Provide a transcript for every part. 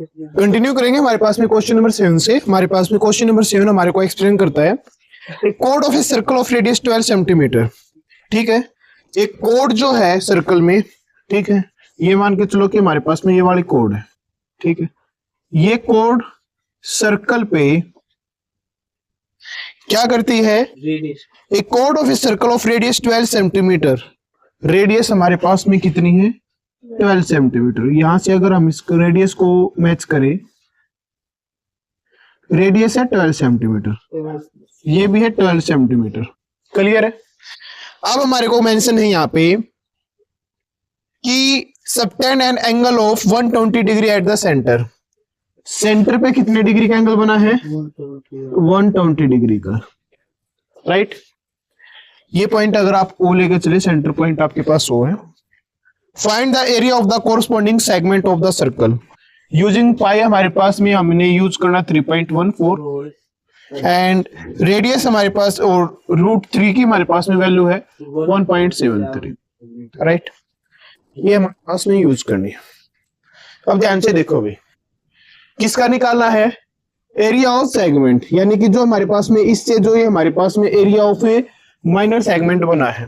Continue करेंगे हमारे पास में क्वेश्चन नंबर 7 से। हमारे पास में क्वेश्चन नंबर 7 हमारे को एक्सप्लेन करता है code of a circle of radius 12 centimetre. ठीक है, एक कोड जो है सर्कल में, ठीक है, ये मान के चलो कि हमारे पास में ये वाली कोड है। ठीक है, ये कोड सर्कल पे क्या करती है, एक code of a circle of radius 12 centimetre. Radius हमारे पास में कितनी है, 12 सेंटीमीटर। यहां से अगर हम इस रेडियस को मैच करें, रेडियस है 12 सेंटीमीटर, ये भी है 12 सेंटीमीटर। क्लियर है। अब हमारे को मेंशन है यहाँ पे कि subtend an angle of 120 degree at the centre. Centre पे कितने डिग्री का एंगल बना है, 120 डिग्री का। राइट, ये पॉइंट अगर आप ओ लेके चले, सेंटर पॉइंट आपके पास ओ है। Find the area of the corresponding segment of the circle using pi. हमारे पास में हमने यूज करना 3.14 एंड रेडियस हमारे पास और √3 की हमारे पास में वैल्यू है 1.73। राइट, ये हमारे पास में यूज करनी है। अब ध्यान से देखो भाई, किसका निकालना है, एरिया ऑफ सेगमेंट, यानी कि जो हमारे पास में इससे जो ये हमारे पास में area of A minor segment बना है।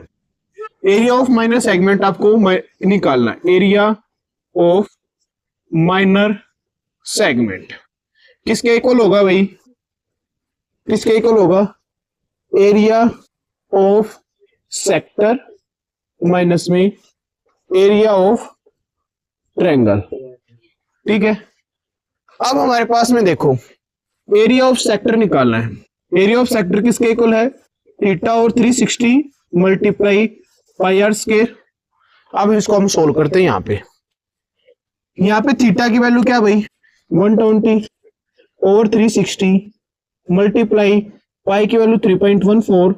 एरिया ऑफ माइनर सेगमेंट आपको निकालना है। एरिया ऑफ माइनर सेगमेंट किसके इक्वल होगा भाई, किसके इक्वल होगा, एरिया ऑफ सेक्टर माइनस में एरिया ऑफ ट्रायंगल। ठीक है, अब हमारे पास में देखो एरिया ऑफ सेक्टर निकालना है। एरिया ऑफ सेक्टर किसके इक्वल है, थीटा और 360 मल्टीप्लाई पाई आर स्क्वायर। अब इसको हम सोल्व करते हैं। यहाँ पे थीटा की वैल्यू क्या भाई, 120 और 360 मल्टीप्लाई पाई की वैल्यू 3.14।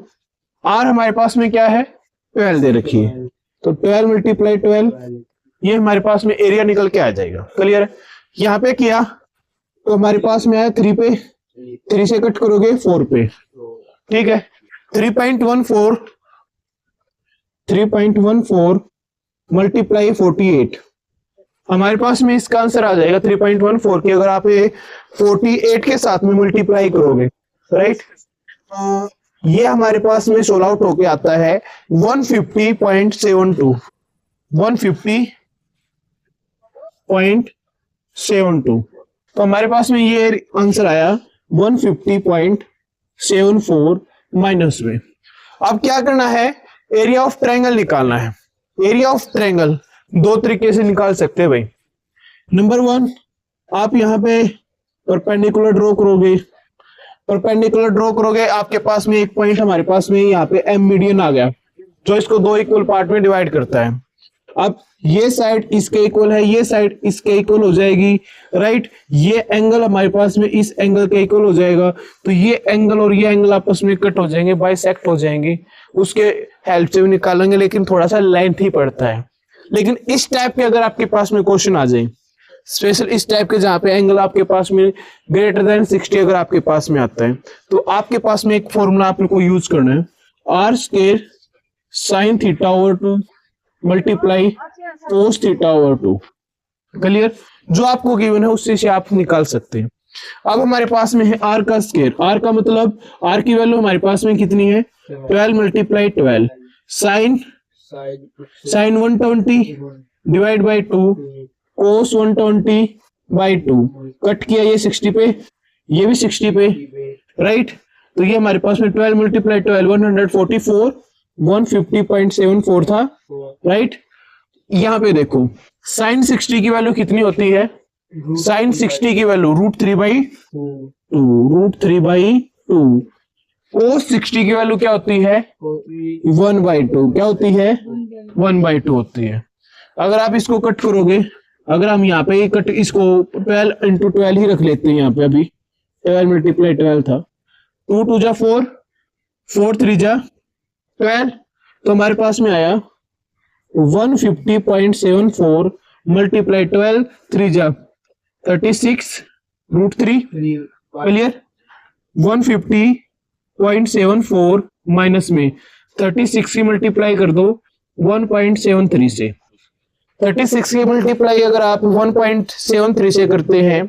आर हमारे पास में क्या है, 12 दे रखी है, तो 12 मल्टीप्लाई 12, ये हमारे पास में एरिया निकल के आ जाएगा। क्लियर है। यहाँ पे किया तो हमारे पास में आया 3 पे, 3 से कट करोगे 4 पे। ठीक है, 3.14 मल्टीप्लाई 48, हमारे पास में इसका आंसर आ जाएगा 3.14 की अगर आप 48 के साथ में मल्टीप्लाई करोगे। राइट, तो ये हमारे पास में सोल्व आउट होके आता है 150.72, 150.72। तो हमारे पास में ये आंसर आया 150.74 माइनस में। अब क्या करना है, एरिया ऑफ ट्रायंगल निकालना है। एरिया ऑफ ट्रायंगल दो तरीके से निकाल सकते हैं भाई। नंबर 1, आप यहाँ पे परपेंडिकुलर ड्रॉ करोगे, आपके पास में एक पॉइंट हमारे पास में यहाँ पे एम मीडियन आ गया, जो इसको दो इक्वल पार्ट में डिवाइड करता है। अब ये साइड इसके इक्वल है, ये साइड इसके इक्वल हो जाएगी। राइट, ये एंगल हमारे पास में इस एंगल के इक्वल हो जाएगा, तो ये एंगल और ये एंगल आपस में कट हो जाएंगे, बाइसेक्ट हो जाएंगे। उसके हेल्प से भी निकालेंगे, लेकिन थोड़ा सा लेंथ ही पड़ता है। लेकिन इस टाइप के अगर आपके पास में क्वेश्चन आ जाए, स्पेशल इस टाइप के जहां पे एंगल आपके पास में ग्रेटर देन 60 अगर आपके पास में आता है, तो आपके पास में एक फॉर्मूला आपको यूज करना है, R square sine theta over 2 multiply cos theta over 2। Clear, जो आपको गिवन है उससे से आप निकाल सकते हैं। अब हमारे पास में है आर का स्क्वायर। आर का मतलब आर की वैल्यू हमारे पास में कितनी है, 12 multiply 12 sine 120 divide by 2 cos 120 by 2, cut किया ये 60 पे, ये भी 60 पे। राइट, तो ये हमारे पास में 12 मल्टीप्लाई 12 144 150.74 था। राइट, यहाँ पे देखो साइन 60 की वैल्यू कितनी होती है, साइन 60 की वैल्यू √3/2। कोस 60 की वैल्यू क्या होती है, 1/2। क्या होती है, 1/2 होती है। अगर आप इसको कट करोगे, अगर हम यहाँ पे कट इसको 12 × 12 ही रख लेते हैं, यहाँ पे अभी 12 मल्टीप्लाई 12 था, 2 2 जा 4, 4 3 जा 12, तो हमारे पास में आया 150.74 मल्टीप्लाई 12 3 जा 36 √3। क्लियर, 150.74 माइनस में 36 की मल्टीप्लाई कर दो 1.73 से, 36 की मल्टीप्लाई अगर आप 1.73 से करते हैं,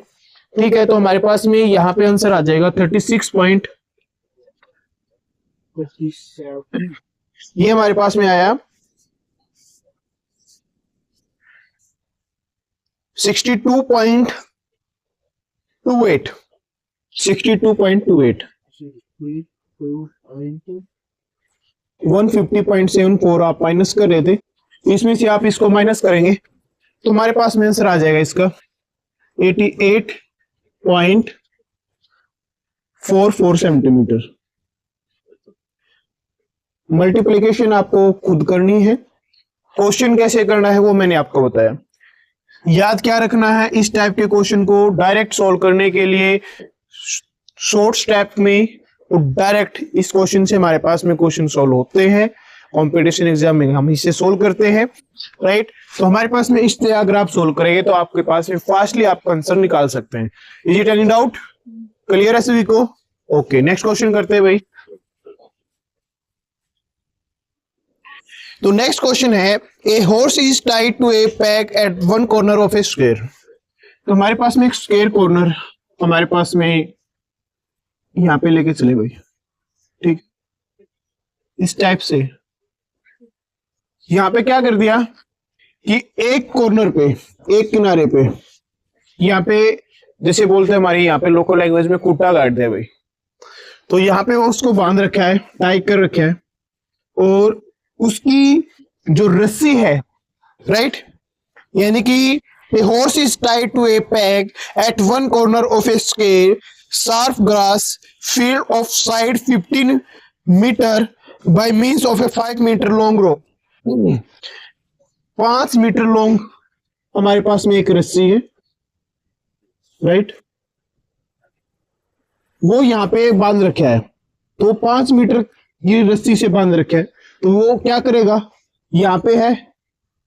ठीक है, तो हमारे पास में यहाँ पे आंसर आ जाएगा 36. ये हमारे पास में आया 62.28. 62.28. 150.74 आप माइनस कर रहे थे, इसमें से आप इसको माइनस करेंगे तो हमारे पास में आंसर आ जाएगा इसका 88.44 सेंटीमीटर। मल्टीप्लिकेशन आपको खुद करनी है, क्वेश्चन कैसे करना है वो मैंने आपको बताया। याद क्या रखना है, इस टाइप के क्वेश्चन को डायरेक्ट सॉल्व करने के लिए शॉर्ट स्टेप में डायरेक्ट इस क्वेश्चन से हमारे पास में क्वेश्चन सॉल्व होते हैं। कंपटीशन एग्जाम में हम इसे सोल्व करते हैं, राइट। तो हमारे पास में इस तरह अगर आप सोल्व करेंगे तो आपके पास में फास्टली आप आंसर निकाल सकते हैं। Is it any doubt? Clear है सभी को? ओके, नेक्स्ट क्वेश्चन करते हैं भाई। तो नेक्स्ट क्वेश्चन है, a horse is tied to a peg at one corner of a square. तो हमारे पास में एक स्क्वायर कॉर्नर हमारे पास में यहां पे लेके चले भाई, ठीक, इस टाइप से यहां पे क्या कर दिया कि एक कॉर्नर पे, एक किनारे पे, यहां पे जैसे बोलते हैं हमारी यहाँ पे लोकल लैंग्वेज में कुटा काट दिया भाई। तो यहाँ पे वो उसको बांध रखा है, टाई कर रखा है, और उसकी जो रस्सी है, राइट, यानी कि a horse is tied to a peg at one corner of a square sharp grass field of side 15 meter by means of a 5 meter long rope। 5 metre long हमारे पास में एक रस्सी है, राइट, वो यहाँ पे बांध रखा है। तो 5 मीटर की रस्सी से बांध रखा है, तो वो क्या करेगा, यहाँ पे है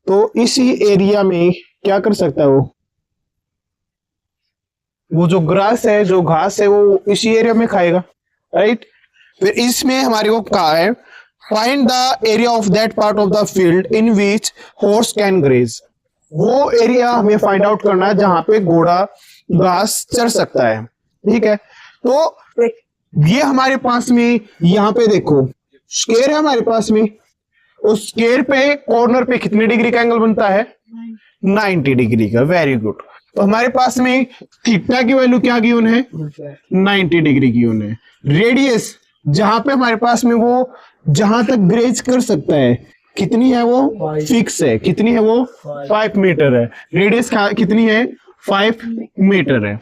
तो इसी एरिया में क्या कर सकता है, वो जो ग्रास है, जो घास है, वो इसी एरिया में खाएगा, राइट। फिर इसमें हमारे को कहा है find the area of that part of the field in which horse can graze. वो एरिया हमें फाइंड आउट करना है जहां पे घोड़ा घास चर सकता है, ठीक है। तो ये हमारे पास में यहाँ पे देखो स्क्वायर है हमारे पास में, उस स्क्वायर पे कॉर्नर पे कितने डिग्री का एंगल बनता है, 90 डिग्री का। Very good. तो हमारे पास में थीटा की वैल्यू क्या गिवन है, 90 डिग्री गिवन है। रेडियस जहां पे हमारे पास में वो जहां तक ग्रेज कर सकता है कितनी है, वो फिक्स है, कितनी है वो 5 मीटर है। रेडियस कितनी है, 5 मीटर है।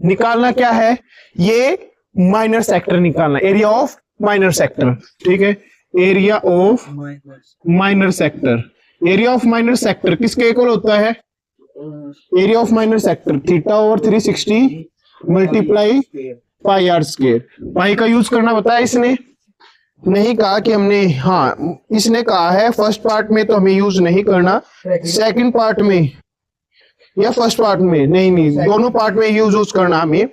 निकालना क्या है, ये माइनर सेक्टर निकालना, एरिया ऑफ माइनर सेक्टर, ठीक है, area of minor sector. Area of minor sector किसके इक्वल होता है, area of minor sector theta over 360 multiply pi r square. Pi का यूज करना बताया इसने, नहीं कहा कि हमने, हाँ इसने कहा है फर्स्ट पार्ट में तो हमें यूज नहीं करना, सेकंड पार्ट में या फर्स्ट पार्ट में, नहीं दोनों पार्ट में यूज करना हमें।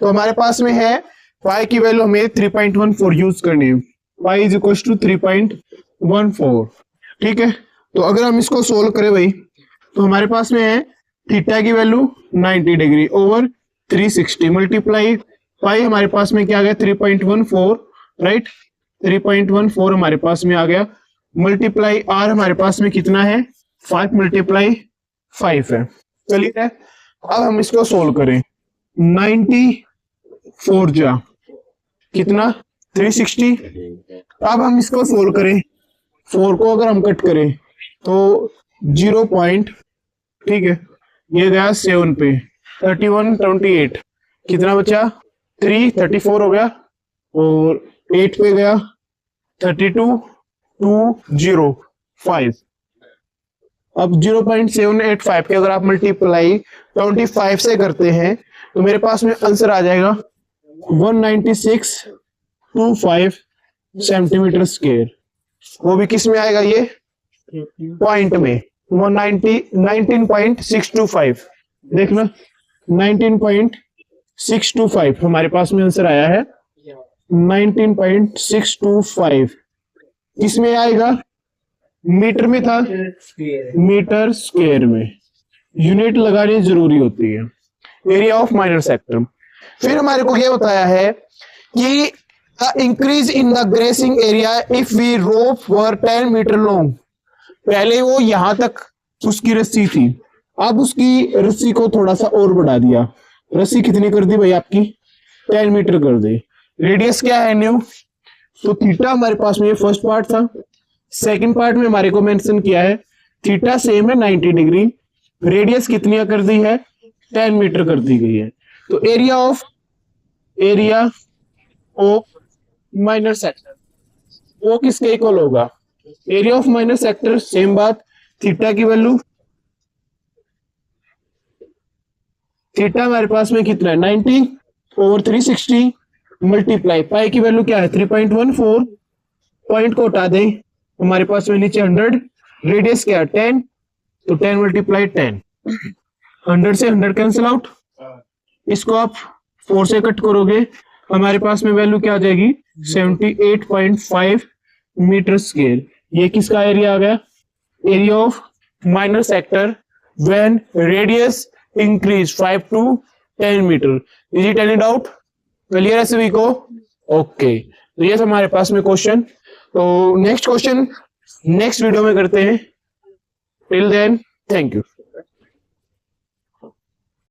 तो हमारे पास में है पाई की वैल्यू हमें 3.14 यूज करनी है, पाई इज इक्वल टू 3.14, ठीक है। तो अगर हम इसको सोल्व करें भाई तो हमारे पास में है थीटा की वैल्यू 90 डिग्री ओवर 360 मल्टीप्लाई पाई हमारे पास में क्या आ गया 3.14, राइट, 3.14 हमारे पास में आ गया, मल्टीप्लाई आर हमारे पास में कितना है 5 मल्टीप्लाई 5 है। चलिए अब हम इसको सोल्व करें, 94 जा कितना 360। अब हम इसको सोल्व करें, 4 को अगर हम कट करें तो 0 पॉइंट, ठीक है, ये गया 7 पे 31 28 कितना बचा 3 34 हो गया, और 8 पे गया 32 2 0 5। अब 0.785 के अगर आप मल्टीप्लाई 25 से करते हैं तो मेरे पास में आंसर आ जाएगा 196.25 सेंटीमीटर स्क्वायर। वो भी किस में आएगा, ये पॉइंट में 19.625, देखना 19.625 हमारे पास में आंसर आया है 19.625। किसमें आएगा, मीटर में था, मीटर स्क्वायर में, यूनिट लगानी जरूरी होती है। Area of minor sector. फिर हमारे को ये बताया है कि increase in the grazing area if we rope were 10 metre long. पहले वो यहां तक उसकी रस्सी थी, अब उसकी रस्सी को थोड़ा सा और बढ़ा दिया। रस्सी कितनी कर दी भाई आपकी? 10 मीटर कर दी। रेडियस क्या है न्यू? तो थीटा हमारे पास में ये फर्स्ट पार्ट था। सेकंड पार्ट में हमारे को मेंशन किया है थीटा सेम है 90 डिग्री, रेडियस कितनी कर दी है? 10 मीटर कर दी गई है। तो एरिया ऑफ माइनर सेक्टर वो किसके इक्वल होगा? Area of minor sector, same बात, थीटा की वैल्यू, थीटा हमारे पास में कितना है? 90 ओवर 360 मल्टीप्लाई पाई की वैल्यू क्या है? 3.14। पॉइंट को हटा दें, हमारे पास में नीचे 100, रेडियस क्या है? 10, तो 10 मल्टीप्लाई 10, 100 से 100 कैंसिल आउट। इसको आप 4 से कट करोगे, हमारे पास में वैल्यू क्या आ जाएगी? 78.5 मीटर स्क्वायर। ये किसका एरिया आ गया? Area of minor sector when radius increase 5 to 10 metre. Is it any doubt? Clear है सभी को? ओके, तो ये हमारे पास में क्वेश्चन। तो नेक्स्ट क्वेश्चन नेक्स्ट वीडियो में करते हैं। Till then thank you.